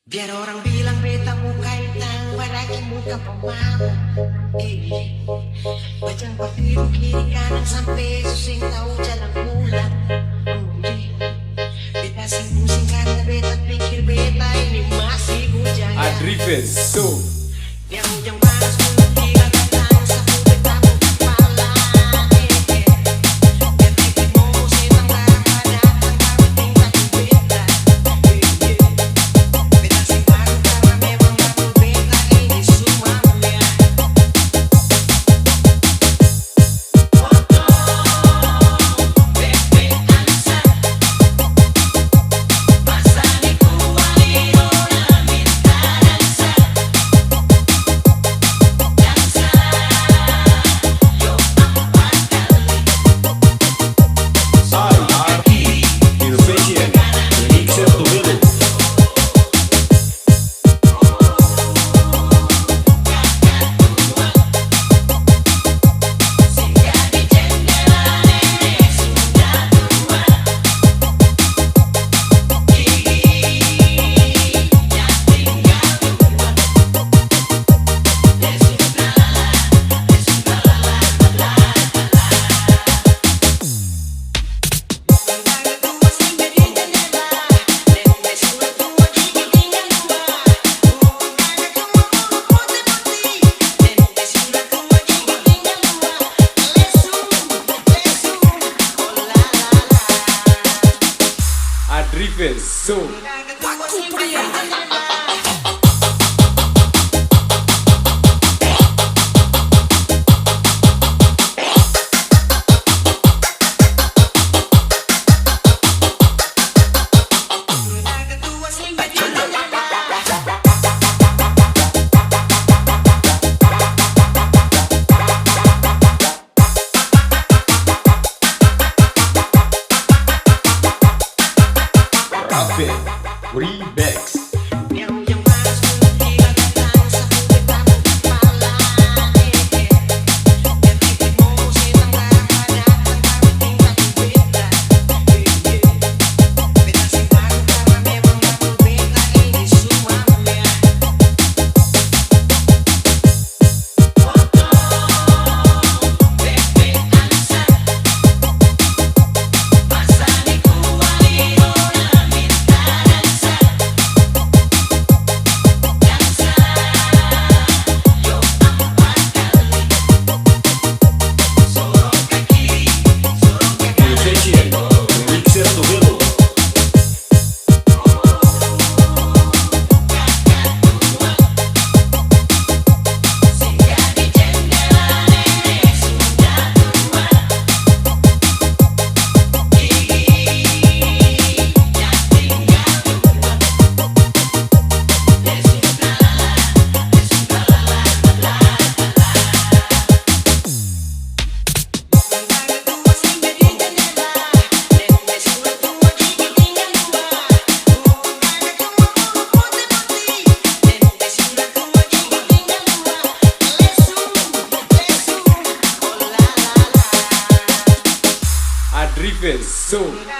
Biar orang bilang beta muka hitam, padahal muka pemalu. Bajang partidu kiri kanan sampai susing tahu jalan pulang. Beta sing pusing karena beta pikir beta ini masih bujang. Adrivelsound. Biar hujan panas pun tidak datang, sapu beta kepala. Biar titik mau setang darah datang, tapi tinggal beta. Beta sing baru karena memang aku beta ini semuanya. Adrivelsound. Remix. Adrivelsound.